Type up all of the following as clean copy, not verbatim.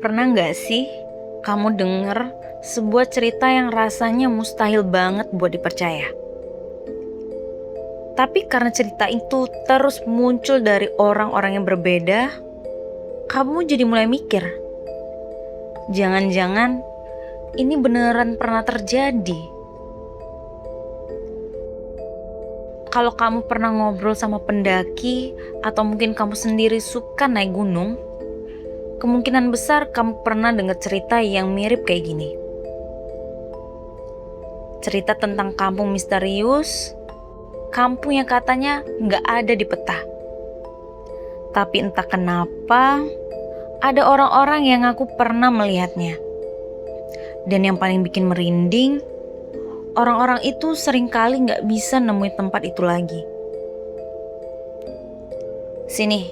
Pernah nggak sih kamu denger sebuah cerita yang rasanya mustahil banget buat dipercaya? Tapi karena cerita itu terus muncul dari orang-orang yang berbeda, kamu jadi mulai mikir, jangan-jangan ini beneran pernah terjadi. Kalau kamu pernah ngobrol sama pendaki atau mungkin kamu sendiri suka naik gunung, kemungkinan besar kamu pernah dengar cerita yang mirip kayak gini. Cerita tentang kampung misterius, kampung yang katanya nggak ada di peta. Tapi entah kenapa, ada orang-orang yang ngaku pernah melihatnya. Dan yang paling bikin merinding, orang-orang itu seringkali nggak bisa nemuin tempat itu lagi. Sini,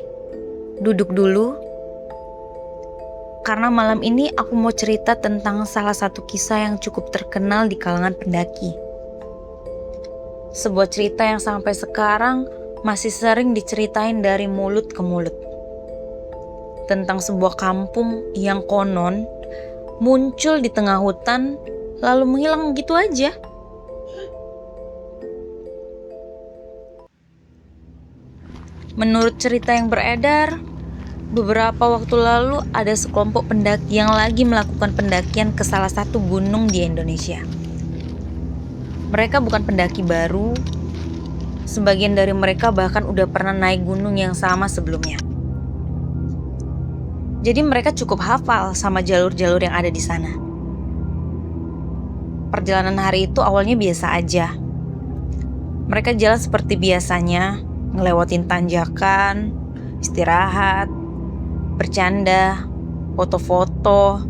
duduk dulu. Karena malam ini aku mau cerita tentang salah satu kisah yang cukup terkenal di kalangan pendaki. Sebuah cerita yang sampai sekarang masih sering diceritain dari mulut ke mulut. Tentang sebuah kampung yang konon muncul di tengah hutan lalu menghilang gitu aja. Menurut cerita yang beredar, beberapa waktu lalu ada sekelompok pendaki yang lagi melakukan pendakian ke salah satu gunung di Indonesia. Mereka bukan pendaki baru, sebagian dari mereka bahkan udah pernah naik gunung yang sama sebelumnya. Jadi mereka cukup hafal sama jalur-jalur yang ada di sana. Perjalanan hari itu awalnya biasa aja. Mereka jalan seperti biasanya, ngelewatin tanjakan, istirahat, bercanda, foto-foto,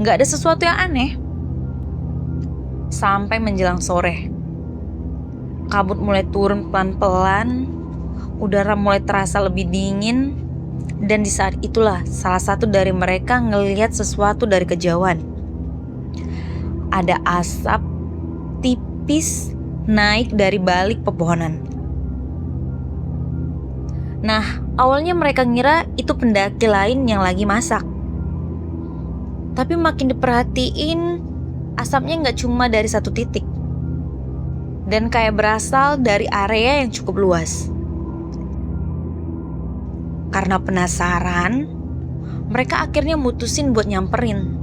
nggak ada sesuatu yang aneh. Sampai menjelang sore, kabut mulai turun pelan-pelan, udara mulai terasa lebih dingin, dan di saat itulah salah satu dari mereka ngelihat sesuatu dari kejauhan. Ada asap tipis naik dari balik pepohonan. Nah, awalnya mereka ngira itu pendaki lain yang lagi masak. Tapi makin diperhatiin, asapnya nggak cuma dari satu titik. Dan kayak berasal dari area yang cukup luas. Karena penasaran, mereka akhirnya mutusin buat nyamperin.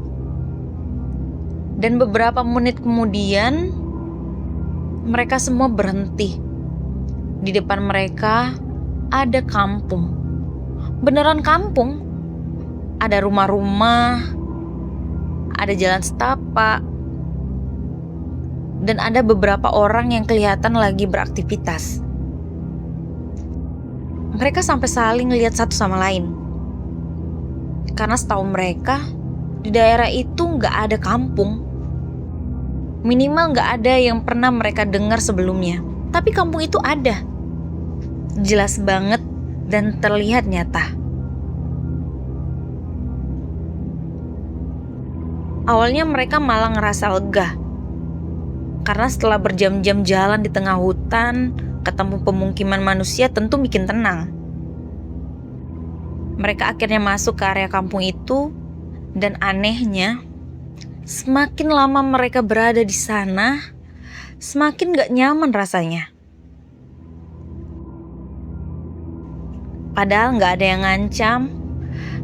Dan beberapa menit kemudian, mereka semua berhenti. Di depan mereka ada kampung. Beneran kampung. Ada rumah-rumah, ada jalan setapak, dan ada beberapa orang yang kelihatan lagi beraktivitas. Mereka sampai saling lihat satu sama lain. Karena setahu mereka, di daerah itu nggak ada kampung. Minimal nggak ada yang pernah mereka dengar sebelumnya. Tapi kampung itu ada. Jelas banget dan terlihat nyata. Awalnya mereka malah ngerasa lega. Karena setelah berjam-jam jalan di tengah hutan, ketemu pemukiman manusia tentu bikin tenang. Mereka akhirnya masuk ke area kampung itu, dan anehnya, semakin lama mereka berada di sana, semakin gak nyaman rasanya. Padahal gak ada yang ngancam,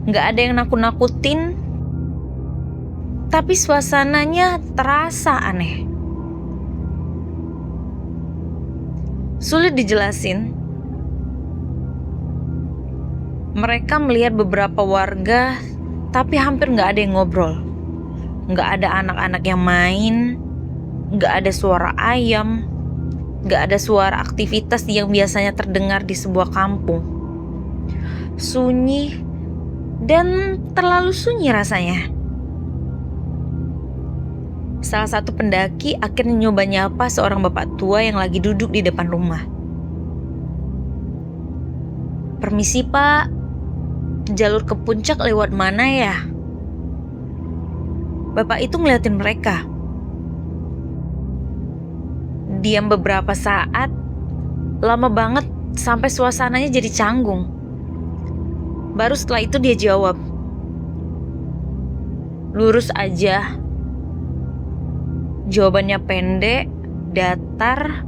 gak ada yang nakut-nakutin, tapi suasananya terasa aneh. Sulit dijelasin. Mereka melihat beberapa warga, tapi hampir gak ada yang ngobrol. Gak ada anak-anak yang main, gak ada suara ayam, gak ada suara aktivitas yang biasanya terdengar di sebuah kampung. Sunyi dan terlalu sunyi rasanya. Salah satu pendaki akhirnya nyoba nyapa seorang bapak tua yang lagi duduk di depan rumah. "Permisi Pak, jalur ke puncak lewat mana ya?" Bapak itu ngeliatin mereka. Diam beberapa saat, lama banget sampai suasananya jadi canggung. Baru setelah itu dia jawab, lurus aja. Jawabannya pendek, datar,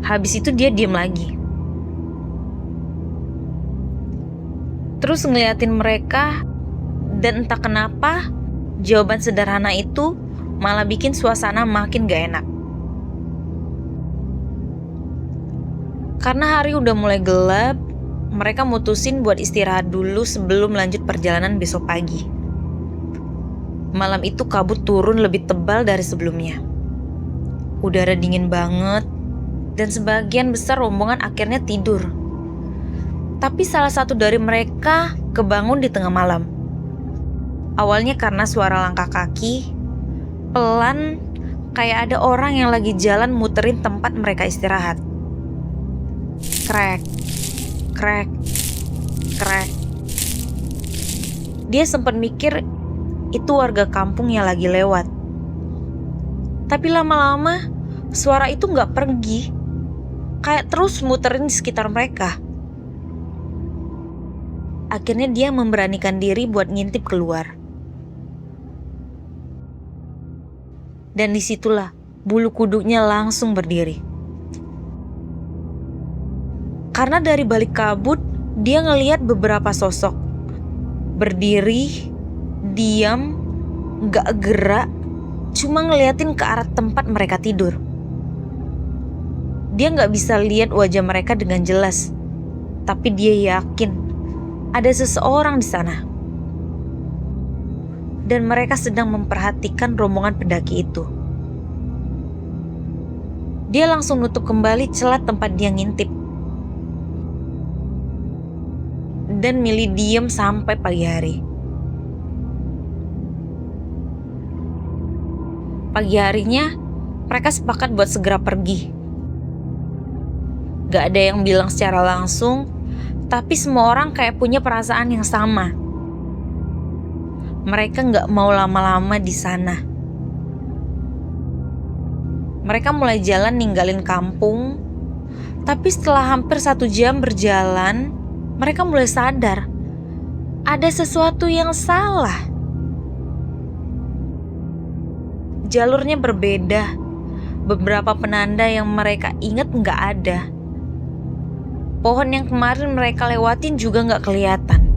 habis itu dia diam lagi. Terus ngeliatin mereka, dan entah kenapa jawaban sederhana itu malah bikin suasana makin gak enak. Karena hari udah mulai gelap, mereka mutusin buat istirahat dulu sebelum lanjut perjalanan besok pagi. Malam itu kabut turun lebih tebal dari sebelumnya. Udara dingin banget, dan sebagian besar rombongan akhirnya tidur. Tapi salah satu dari mereka kebangun di tengah malam. Awalnya karena suara langkah kaki, pelan, kayak ada orang yang lagi jalan muterin tempat mereka istirahat. Krek, krek, krek. Dia sempat mikir itu warga kampung yang lagi lewat. Tapi lama-lama suara itu gak pergi, kayak terus muterin di sekitar mereka. Akhirnya dia memberanikan diri buat ngintip keluar. Dan disitulah bulu kuduknya langsung berdiri. Karena dari balik kabut, dia ngelihat beberapa sosok. Berdiri, diam, gak gerak, cuma ngeliatin ke arah tempat mereka tidur. Dia gak bisa lihat wajah mereka dengan jelas, tapi dia yakin ada seseorang di sana. Dan mereka sedang memperhatikan rombongan pendaki itu. Dia langsung nutup kembali celah tempat dia ngintip. Dan milih diem sampai pagi hari. Pagi harinya, mereka sepakat buat segera pergi. Gak ada yang bilang secara langsung, tapi semua orang kayak punya perasaan yang sama. Mereka gak mau lama-lama di sana. Mereka mulai jalan ninggalin kampung, tapi setelah hampir 1 jam berjalan, mereka mulai sadar ada sesuatu yang salah. Jalurnya berbeda. Beberapa penanda yang mereka ingat gak ada. Pohon yang kemarin mereka lewatin juga gak kelihatan.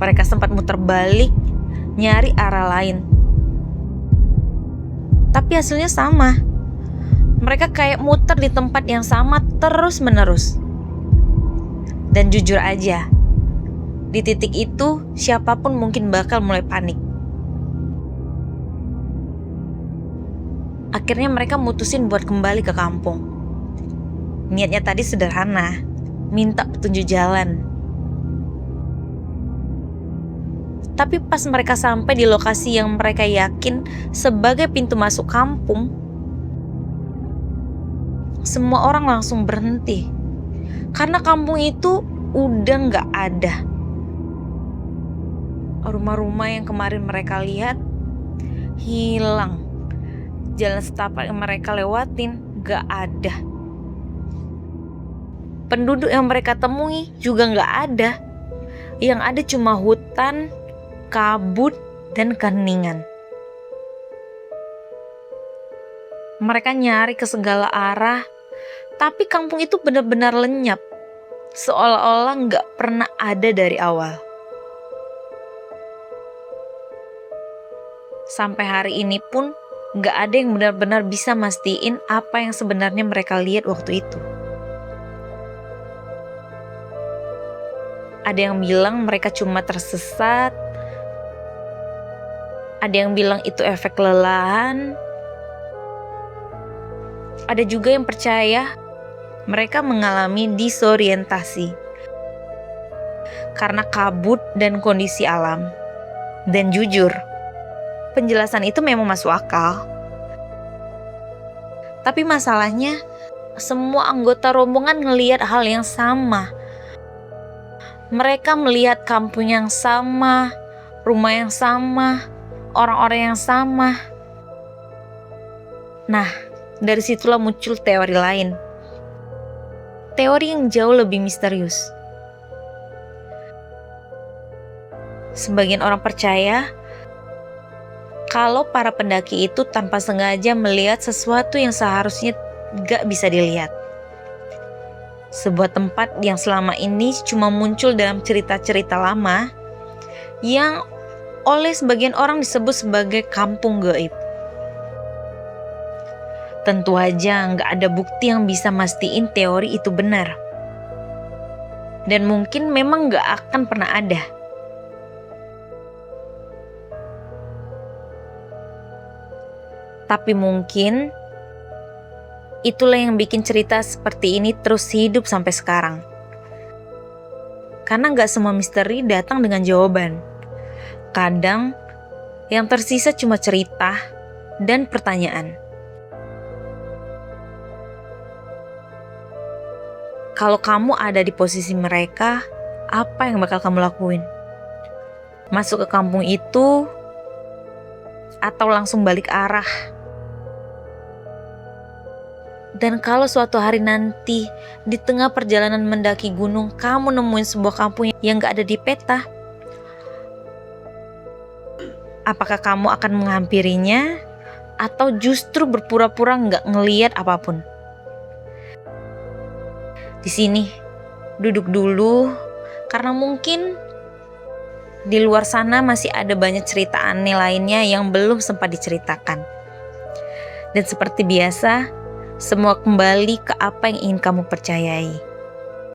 Mereka sempat muter balik, nyari arah lain. Tapi hasilnya sama. Mereka kayak muter di tempat yang sama terus menerus. Dan jujur aja, di titik itu siapapun mungkin bakal mulai panik. Akhirnya mereka mutusin buat kembali ke kampung. Niatnya tadi sederhana, minta petunjuk jalan. Tapi pas mereka sampai di lokasi yang mereka yakin sebagai pintu masuk kampung, semua orang langsung berhenti. Karena kampung itu udah gak ada. Rumah-rumah yang kemarin mereka lihat hilang. Jalan setapak yang mereka lewatin gak ada. Penduduk yang mereka temui juga gak ada. Yang ada cuma hutan, kabut, dan keheningan. Mereka nyari ke segala arah, tapi kampung itu benar-benar lenyap, seolah-olah gak pernah ada dari awal. Sampai hari ini pun gak ada yang benar-benar bisa mastiin apa yang sebenarnya mereka lihat waktu itu. Ada yang bilang mereka cuma tersesat, ada yang bilang itu efek kelelahan, ada juga yang percaya mereka mengalami disorientasi karena kabut dan kondisi alam. Dan jujur, penjelasan itu memang masuk akal. Tapi masalahnya, semua anggota rombongan ngelihat hal yang sama. Mereka melihat kampung yang sama, rumah yang sama, orang-orang yang sama. Nah, dari situlah muncul teori lain. Teori yang jauh lebih misterius. Sebagian orang percaya kalau para pendaki itu tanpa sengaja melihat sesuatu yang seharusnya gak bisa dilihat. Sebuah tempat yang selama ini cuma muncul dalam cerita-cerita lama yang oleh sebagian orang disebut sebagai kampung gaib. Tentu aja nggak ada bukti yang bisa mastiin teori itu benar. Dan mungkin memang nggak akan pernah ada. Tapi mungkin itulah yang bikin cerita seperti ini terus hidup sampai sekarang. Karena nggak semua misteri datang dengan jawaban. Kadang yang tersisa cuma cerita dan pertanyaan. Kalau kamu ada di posisi mereka, apa yang bakal kamu lakuin? Masuk ke kampung itu atau langsung balik arah? Dan kalau suatu hari nanti di tengah perjalanan mendaki gunung kamu nemuin sebuah kampung yang gak ada di peta, apakah kamu akan menghampirinya atau justru berpura-pura gak ngeliat apapun? Di sini, duduk dulu karena mungkin di luar sana masih ada banyak cerita aneh lainnya yang belum sempat diceritakan. Dan seperti biasa, semua kembali ke apa yang ingin kamu percayai.